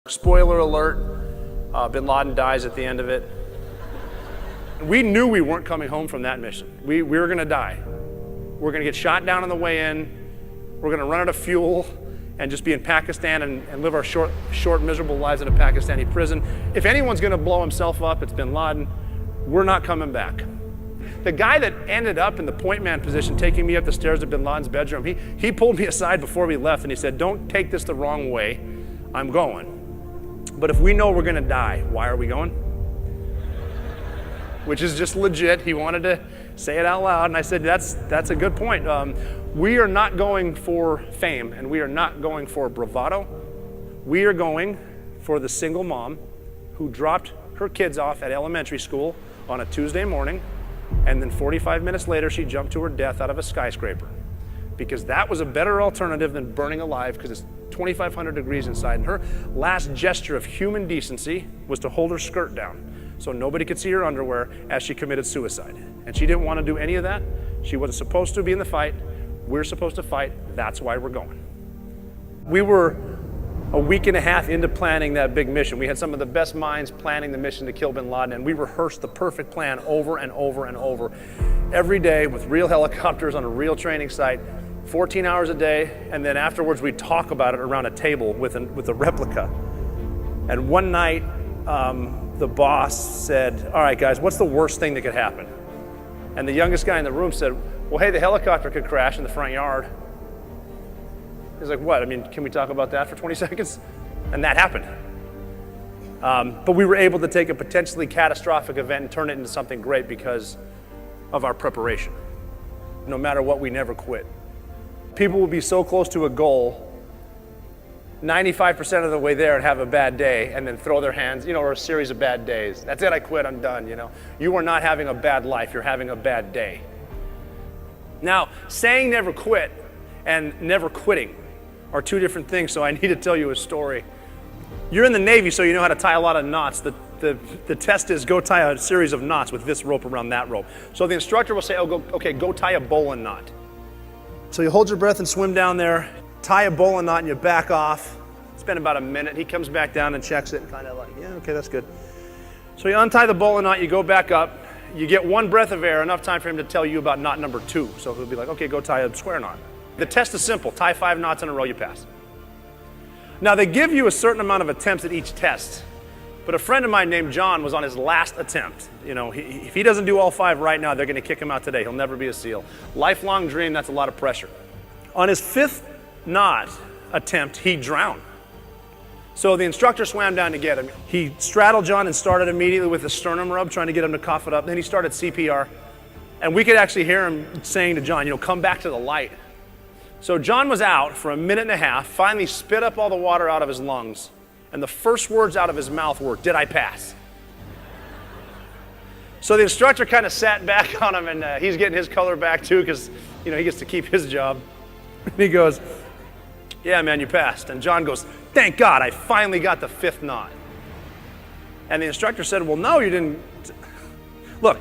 Spoiler alert, Bin Laden dies at the end of it. We knew we weren't coming home from that mission. We were gonna die. We're gonna get shot down on the way in. We're gonna run out of fuel and just be in Pakistan and live our short, miserable lives in a Pakistani prison. If anyone's gonna blow himself up, it's Bin Laden. We're not coming back. The guy that ended up in the point man position taking me up the stairs to Bin Laden's bedroom, he pulled me aside before we left and he said, "Don't take this the wrong way, I'm going. But if we know we're gonna die, why are we going?" Which is just legit. He wanted to say it out loud, and I said, that's a good point. We are not going for fame, and we are not going for bravado. We are going for the single mom who dropped her kids off at elementary school on a Tuesday morning, and then 45 minutes later, she jumped to her death out of a skyscraper. Because that was a better alternative than burning alive, because it's 2,500 degrees inside. And her last gesture of human decency was to hold her skirt down so nobody could see her underwear as she committed suicide. And she didn't want to do any of that. She wasn't supposed to be in the fight. We're supposed to fight. That's why we're going. We were a week and a half into planning that big mission. We had some of the best minds planning the mission to kill Bin Laden, and we rehearsed the perfect plan over and over and over every day with real helicopters on a real training site, 14 hours a day, and then afterwards we talk about it around a table with a replica. And one night, the boss said, "All right, guys, what's the worst thing that could happen?" And the youngest guy in the room said, "Well, hey, the helicopter could crash in the front yard." He's like, "What? I mean, can we talk about that for 20 seconds? And that happened. But we were able to take a potentially catastrophic event and turn it into something great because of our preparation. No matter what, we never quit. People will be so close to a goal, 95% of the way there, and have a bad day and then throw their hands, or a series of bad days. That's it, I quit, I'm done, You are not having a bad life, you're having a bad day. Now, saying never quit and never quitting are two different things, so I need to tell you a story. You're in the Navy, so you know how to tie a lot of knots. The test is go tie a series of knots with this rope around that rope. So the instructor will say, go tie a bowline knot. So you hold your breath and swim down there, tie a bowline knot and you back off. Spend about a minute. He comes back down and checks it and kind of like, yeah, okay, that's good. So you untie the bowline knot, you go back up, you get one breath of air, enough time for him to tell you about knot number 2. So he'll be like, okay, go tie a square knot. The test is simple. Tie 5 knots in a row, you pass. Now they give you a certain amount of attempts at each test, but a friend of mine named John was on his last attempt. If he doesn't do all 5 right now, they're gonna kick him out today. He'll never be a SEAL. Lifelong dream, that's a lot of pressure. On his 5th knot attempt, he drowned. So the instructor swam down to get him. He straddled John and started immediately with a sternum rub, trying to get him to cough it up. Then he started CPR. And we could actually hear him saying to John, come back to the light. So John was out for a minute and a half, finally spit up all the water out of his lungs. And the first words out of his mouth were, "Did I pass?" So the instructor kind of sat back on him, and he's getting his color back too, because he gets to keep his job. And he goes, "Yeah, man, you passed." And John goes, "Thank God, I finally got the 5th knot." And the instructor said, "Well, no, you didn't. Look,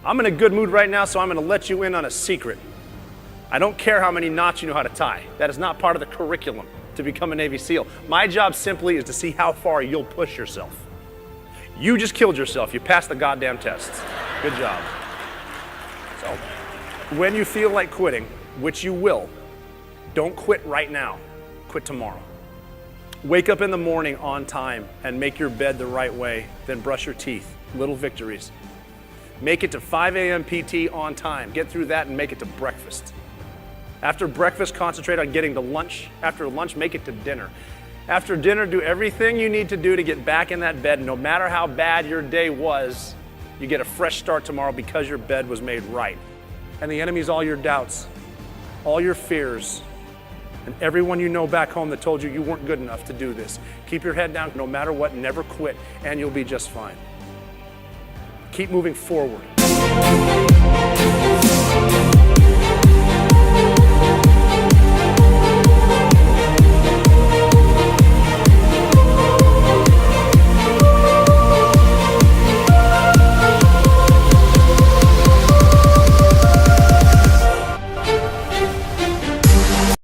I'm in a good mood right now, so I'm going to let you in on a secret. I don't care how many knots you know how to tie. That is not part of the curriculum to become a Navy SEAL. My job simply is to see how far you'll push yourself. You just killed yourself. You passed the goddamn test. Good job." So, when you feel like quitting, which you will, don't quit right now. Quit tomorrow. Wake up in the morning on time and make your bed the right way, then brush your teeth. Little victories. Make it to 5 a.m. PT on time. Get through that and make it to breakfast. After breakfast, concentrate on getting to lunch. After lunch, make it to dinner. After dinner, do everything you need to do to get back in that bed. No matter how bad your day was, you get a fresh start tomorrow because your bed was made right. And the enemy's all your doubts, all your fears, and everyone you know back home that told you weren't good enough to do this. Keep your head down no matter what, never quit, and you'll be just fine. Keep moving forward.